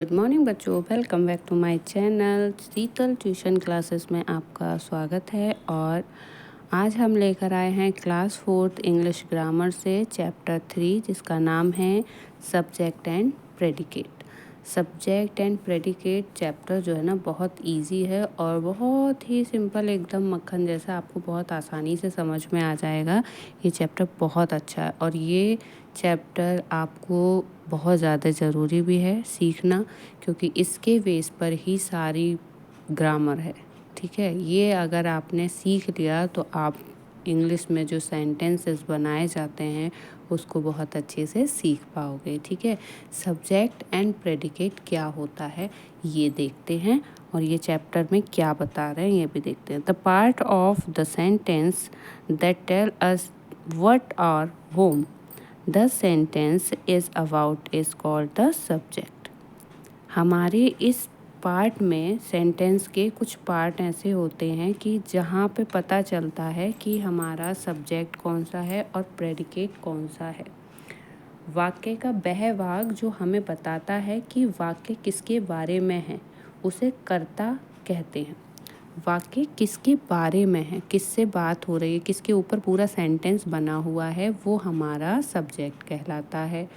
Good morning बच्चों, welcome back to my channel Sheetal tuition classes में आपका स्वागत है। और आज हम लेकर आए हैं क्लास 4th इंग्लिश ग्रामर से चैप्टर 3 जिसका नाम है subject and predicate. Subject and predicate chapter जो है ना बहुत इजी है और बहुत ही सिंपल, एकदम मक्खन जैसा, आपको बहुत आसानी से समझ में आ जाएगा। ये चैप्टर बहुत अच्छा है और ये चैप्टर आपको बहुत ज़्यादा ज़रूरी भी है सीखना, क्योंकि इसके बेस पर ही सारी ग्रामर है। ठीक है, ये अगर आपने सीख लिया तो आप इंग्लिश में जो सेंटेंसेस बनाए जाते हैं उसको बहुत अच्छे से सीख पाओगे। ठीक है, सब्जेक्ट एंड प्रेडिकेट क्या होता है ये देखते हैं और ये चैप्टर में क्या बता रहे हैं ये भी देखते हैं। The part of the sentence that tell us what or whom the sentence is about is called the subject. हमारे इस पार्ट में सेंटेंस के कुछ पार्ट ऐसे होते हैं कि जहाँ पे पता चलता है कि हमारा सब्जेक्ट कौन सा है और प्रेडिकेट कौन सा है। वाक्य का वह भाग जो हमें बताता है कि वाक्य किसके बारे में है उसे कर्ता कहते हैं। वाक्य किसके बारे में है, किससे बात हो रही है, किसके ऊपर पूरा सेंटेंस बना हुआ है, वो हमारा सब्जेक्ट कहलाता है।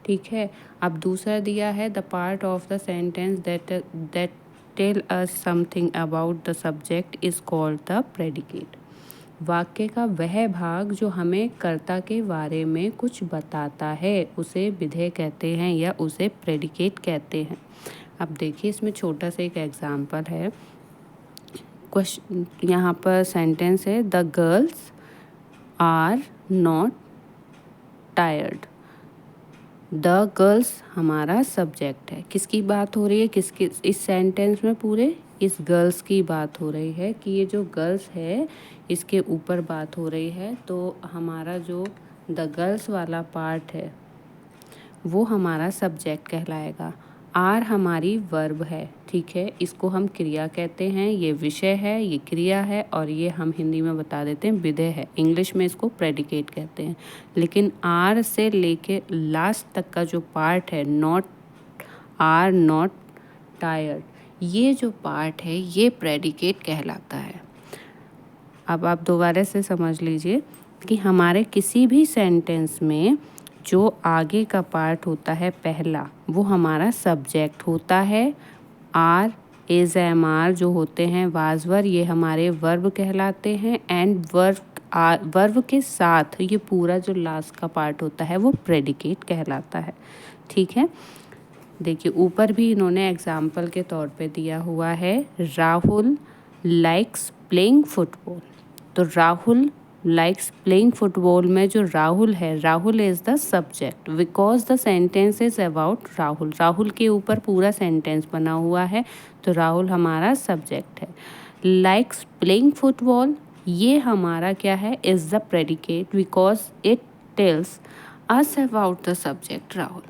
ठीक है, अब दूसरा दिया है the part of the sentence that tell us something about the subject is called the predicate. वाक्य का वह भाग जो हमें कर्ता के बारे में कुछ बताता है उसे विधेय कहते हैं या उसे प्रेडिकेट कहते हैं। अब देखिए, इसमें छोटा सा एक एग्जाम्पल है। क्वेश्चन यहाँ पर सेंटेंस है the girls are not tired. The girls हमारा सब्जेक्ट है। किसकी बात हो रही है, किसकी, इस सेंटेंस में पूरे इस गर्ल्स की बात हो रही है कि ये जो गर्ल्स है इसके ऊपर बात हो रही है। तो हमारा जो द गर्ल्स वाला पार्ट है वो हमारा सब्जेक्ट कहलाएगा। आर हमारी वर्ब है। ठीक है, इसको हम क्रिया कहते हैं। ये विषय है, ये क्रिया है और ये हम हिंदी में बता देते हैं विधेय है। इंग्लिश में इसको प्रेडिकेट कहते हैं। लेकिन आर से लेके लास्ट तक का जो पार्ट है, नॉट, आर नॉट टायर्ड, ये जो पार्ट है ये प्रेडिकेट कहलाता है। अब आप दोबारा से समझ लीजिए कि हमारे किसी भी सेंटेंस में जो आगे का पार्ट होता है पहला, वो हमारा सब्जेक्ट होता है। आर, इज, एम, आर जो होते हैं वाजवर, ये हमारे वर्ब कहलाते हैं। एंड वर्ब के साथ ये पूरा जो लास्ट का पार्ट होता है वो प्रेडिकेट कहलाता है। ठीक है, देखिए ऊपर भी इन्होंने एग्जाम्पल के तौर पे दिया हुआ है, राहुल लाइक्स प्लेइंग फुटबॉल। तो राहुल लाइक्स प्लेइंग फुटबॉल में जो राहुल है, Rahul is the subject because the sentence is about Rahul. Rahul के ऊपर पूरा सेंटेंस बना हुआ है तो राहुल हमारा सब्जेक्ट है। लाइक्स प्लेइंग फुटबॉल ये हमारा क्या है, is the predicate because it tells us about the subject Rahul.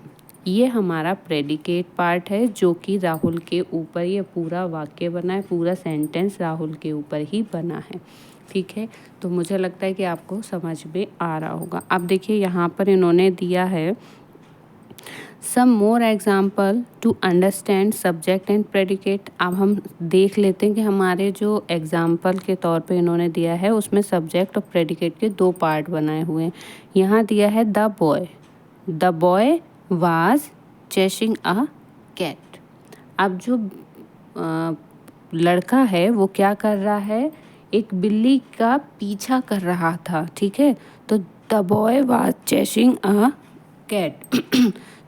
ये हमारा प्रेडिकेट पार्ट है जो कि राहुल के ऊपर ये पूरा वाक्य बना है, पूरा सेंटेंस राहुल के ऊपर ही बना है। ठीक है, तो मुझे लगता है कि आपको समझ में आ रहा होगा। अब देखिए यहाँ पर इन्होंने दिया है some more example to understand subject and predicate. अब हम देख लेते हैं कि हमारे जो एग्जाम्पल के तौर पे इन्होंने दिया है उसमें सब्जेक्ट और प्रेडिकेट के दो पार्ट बनाए हुए हैं। यहाँ दिया है the boy, the boy was chasing a cat. अब जो लड़का है वो क्या कर रहा है, एक बिल्ली का पीछा कर रहा था। ठीक है, तो the boy was chasing a cat.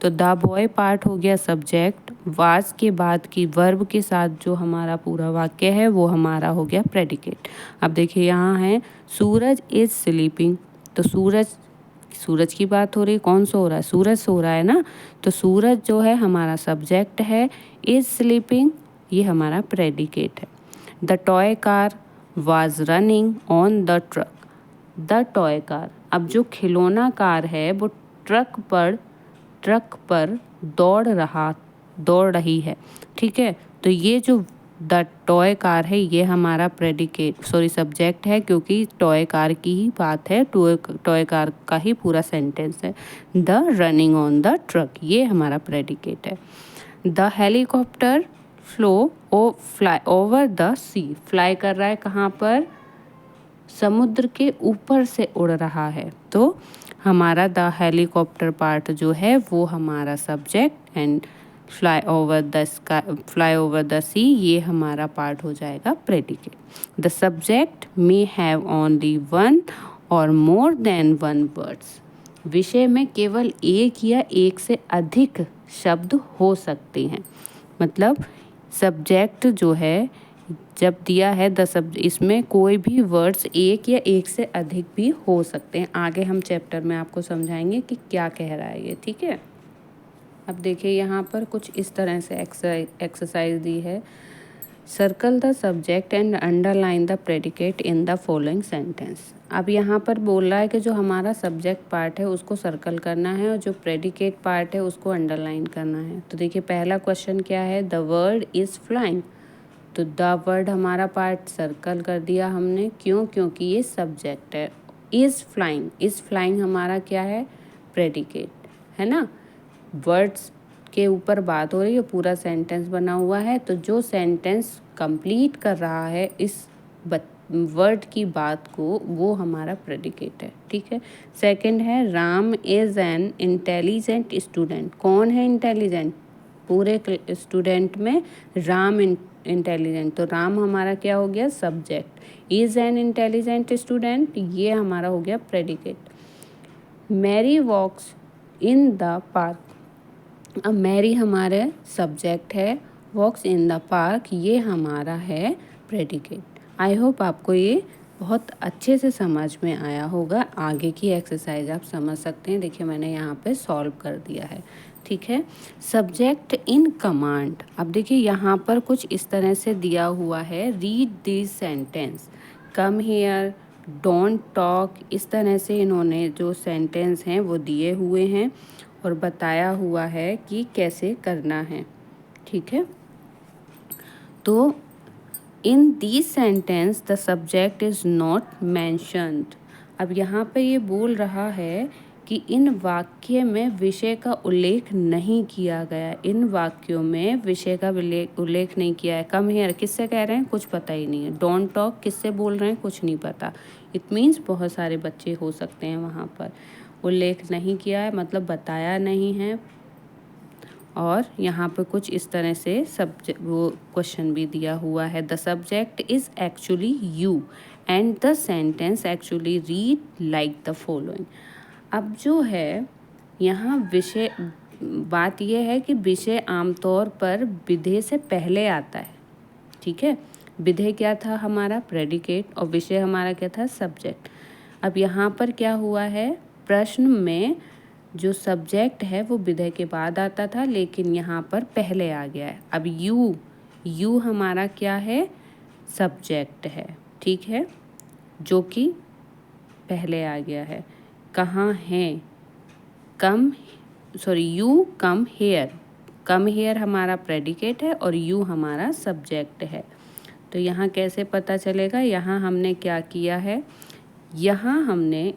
तो द बॉय पार्ट हो गया सब्जेक्ट, वाज के बाद की वर्ब के साथ जो हमारा पूरा वाक्य है वो हमारा हो गया प्रेडिकेट। अब देखिए यहाँ है सूरज इज स्लीपिंग। तो सूरज की बात हो रही है, कौन सो रहा है, सूरज सो रहा है ना। तो सूरज जो है हमारा सब्जेक्ट है, इज स्लीपिंग ये हमारा प्रेडिकेट है। The toy car was running on the truck. The toy car, अब जो खिलौना कार है वो ट्रक पर दौड़ रही है। ठीक है, तो ये जो द टॉय कार है ये हमारा सब्जेक्ट है, क्योंकि टॉय कार की ही बात है, टॉय कार का ही पूरा सेंटेंस है। The running on the truck ये हमारा प्रेडिकेट है। The helicopter fly over the sea. Fly कर रहा है कहाँ पर? समुद्र के ऊपर से उड़ रहा है। तो हमारा द हेलीकॉप्टर पार्ट जो है वो हमारा subject, and fly over the sea ये हमारा पार्ट हो जाएगा predicate. The subject may have only one or more then one words. विषय में केवल एक या एक से अधिक शब्द हो सकते हैं। मतलब सब्जेक्ट जो है जब दिया है इसमें कोई भी वर्ड्स एक या एक से अधिक भी हो सकते हैं। आगे हम चैप्टर में आपको समझाएंगे कि क्या कह रहा है ये, ठीक है। अब देखिए यहाँ पर कुछ इस तरह से एक्सरसाइज दी है। Circle the subject and underline the predicate in the following sentence. अब यहाँ पर बोल रहा है कि जो हमारा सब्जेक्ट पार्ट है उसको सर्कल करना है और जो प्रेडिकेट पार्ट है उसको अंडरलाइन करना है। तो देखिए पहला क्वेश्चन क्या है? The word is flying. तो द वर्ड हमारा पार्ट सर्कल कर दिया हमने। क्यों? क्योंकि ये सब्जेक्ट है। इज़ फ्लाइंग हमारा क्या है? प्रेडिकेट है ना। वर्ड्स के ऊपर बात हो रही है, पूरा सेंटेंस बना हुआ है। तो जो सेंटेंस कंप्लीट कर रहा है इस वर्ड की बात को, वो हमारा प्रेडिकेट है, ठीक है। सेकंड है Ram is an intelligent student. कौन है इंटेलिजेंट? पूरे स्टूडेंट में राम इंटेलिजेंट, तो राम हमारा क्या हो गया? Subject. Is an intelligent student ये हमारा हो गया predicate. Mary walks in the park. अब मैरी हमारे सब्जेक्ट है, वॉक्स इन द पार्क ये हमारा है प्रेडिकेट। आई होप आपको ये बहुत अच्छे से समझ में आया होगा। आगे की एक्सरसाइज आप समझ सकते हैं। देखिए मैंने यहाँ पे सॉल्व कर दिया है, ठीक है। Subject in command. अब देखिए यहाँ पर कुछ इस तरह से दिया हुआ है, read this sentence, come here, don't talk. इस तरह से इन्होंने जो सेंटेंस हैं वो दिए हुए हैं और बताया हुआ है कि कैसे करना है, ठीक है। तो in this sentence the subject is not mentioned. अब यहाँ पे ये बोल रहा है कि इन वाक्य में विषय का उल्लेख नहीं किया गया। इन वाक्यों में विषय का उल्लेख नहीं किया है। कम हियर किससे कह रहे हैं? कुछ पता ही नहीं है। डोंट टॉक किससे बोल रहे हैं? कुछ नहीं पता। इट मीन्स बहुत सारे बच्चे हो सकते हैं वहाँ पर। उल्लेख नहीं किया है मतलब बताया नहीं है। और यहाँ पे कुछ इस तरह से वो क्वेश्चन भी दिया हुआ है। The subject is actually you and the sentence actually read like the following. अब जो है यहाँ विषय, बात यह है कि विषय आमतौर पर विधेय से पहले आता है, ठीक है। विधेय क्या था? हमारा प्रेडिकेट, और विषय हमारा क्या था? सब्जेक्ट। अब यहाँ पर क्या हुआ है? प्रश्न में जो सब्जेक्ट है वो विधेय के बाद आता था, लेकिन यहाँ पर पहले आ गया है। अब यू हमारा क्या है? सब्जेक्ट है, ठीक है, जो कि पहले आ गया है। कहाँ है? You come here. Come here हमारा प्रेडिकेट है और यू हमारा सब्जेक्ट है। तो यहाँ कैसे पता चलेगा? यहाँ हमने क्या किया है, यहाँ हमने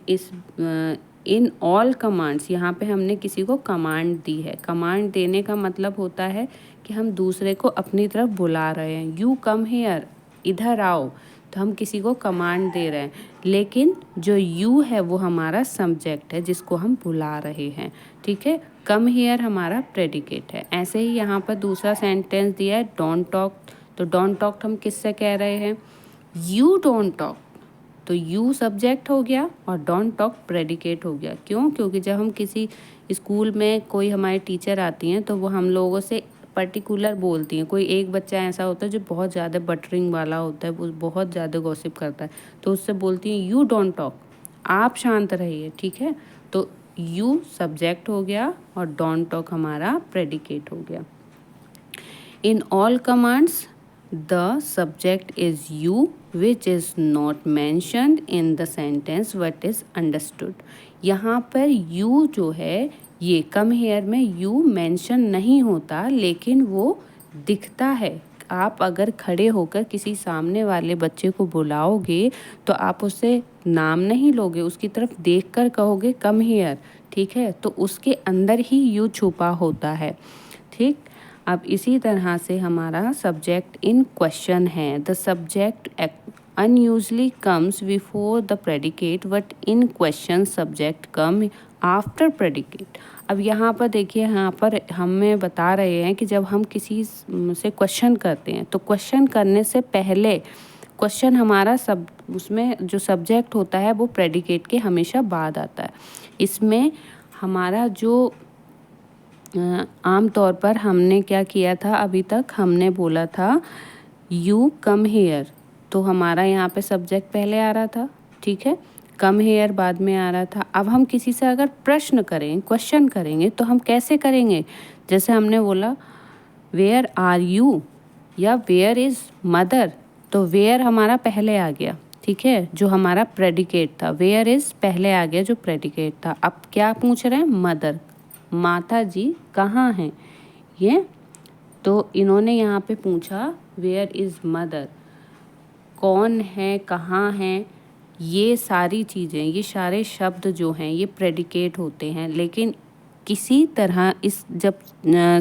इन ऑल कमांड्स, यहाँ पे हमने किसी को कमांड दी है। कमांड देने का मतलब होता है कि हम दूसरे को अपनी तरफ बुला रहे हैं। यू कम हियर, इधर आओ, तो हम किसी को कमांड दे रहे हैं। लेकिन जो यू है वो हमारा सब्जेक्ट है जिसको हम बुला रहे हैं, ठीक है। कम हियर हमारा प्रेडिकेट है। ऐसे ही यहाँ पर दूसरा सेंटेंस दिया है डोंट टॉक। तो डोंट टॉक हम किससे कह रहे हैं? यू डोंट टॉक, तो यू सब्जेक्ट हो गया और डोंट टॉक प्रेडिकेट हो गया। क्यों? क्योंकि जब हम किसी स्कूल में कोई हमारी टीचर आती हैं तो वो हम लोगों से पर्टिकुलर बोलती हैं। कोई एक बच्चा ऐसा होता है जो बहुत ज़्यादा बटरिंग वाला होता है, वो बहुत ज़्यादा गॉसिप करता है, तो उससे बोलती हैं यू डोंट टॉक, आप शांत रहिए, ठीक है। तो यू सब्जेक्ट हो गया और डोंट टॉक हमारा प्रेडिकेट हो गया। In all commands the subject is you which is not mentioned in the sentence what is understood। यहाँ पर you जो है ये कम हेयर में you मेंशन नहीं होता, लेकिन वो दिखता है। आप अगर खड़े होकर किसी सामने वाले बच्चे को बुलाओगे तो आप उससे नाम नहीं लोगे, उसकी तरफ देखकर कहोगे कम हेयर, ठीक है। तो उसके अंदर ही you छुपा होता है, ठीक। अब इसी तरह से हमारा सब्जेक्ट इन क्वेश्चन है। The subject unusually comes before the predicate but in question subject come after predicate. अब यहाँ पर देखिए, यहाँ पर हमें बता रहे हैं कि जब हम किसी से क्वेश्चन करते हैं तो क्वेश्चन करने से पहले क्वेश्चन हमारा सब उसमें जो सब्जेक्ट होता है वो प्रेडिकेट के हमेशा बाद आता है। इसमें हमारा जो आम तौर पर हमने क्या किया था, अभी तक हमने बोला था यू कम हेयर, तो हमारा यहाँ पे सब्जेक्ट पहले आ रहा था, ठीक है, कम हेयर बाद में आ रहा था। अब हम किसी से अगर प्रश्न करें, क्वेश्चन करेंगे तो हम कैसे करेंगे, जैसे हमने बोला वेयर आर यू या वेयर इज़ मदर, तो वेयर हमारा पहले आ गया, ठीक है, जो हमारा प्रेडिकेट था। वेयर इज़ पहले आ गया जो प्रेडिकेट था। अब क्या पूछ रहे हैं, मदर, माता जी कहाँ हैं, ये तो इन्होंने यहाँ पे पूछा वेयर इज़ मदर, कौन है, कहाँ है, ये सारी चीज़ें, ये सारे शब्द जो हैं ये प्रेडिकेट होते हैं। लेकिन किसी तरह इस जब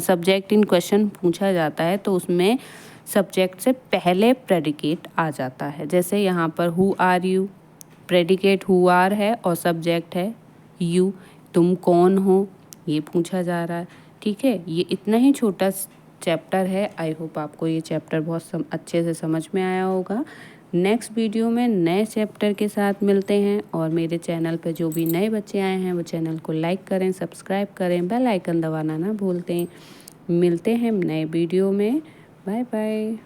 सब्जेक्ट इन क्वेश्चन पूछा जाता है तो उसमें सब्जेक्ट से पहले प्रेडिकेट आ जाता है। जैसे यहाँ पर who are you, predicate who are है और सब्जेक्ट है यू, तुम कौन हो, ये पूछा जा रहा है, ठीक है। ये इतना ही छोटा चैप्टर है। आई होप आपको ये चैप्टर बहुत अच्छे से समझ में आया होगा। नेक्स्ट वीडियो में नए चैप्टर के साथ मिलते हैं, और मेरे चैनल पर जो भी नए बच्चे आए हैं वो चैनल को लाइक करें, सब्सक्राइब करें, बेल आइकन दबाना ना भूलते हैं। मिलते हैं नए वीडियो में। Bye bye.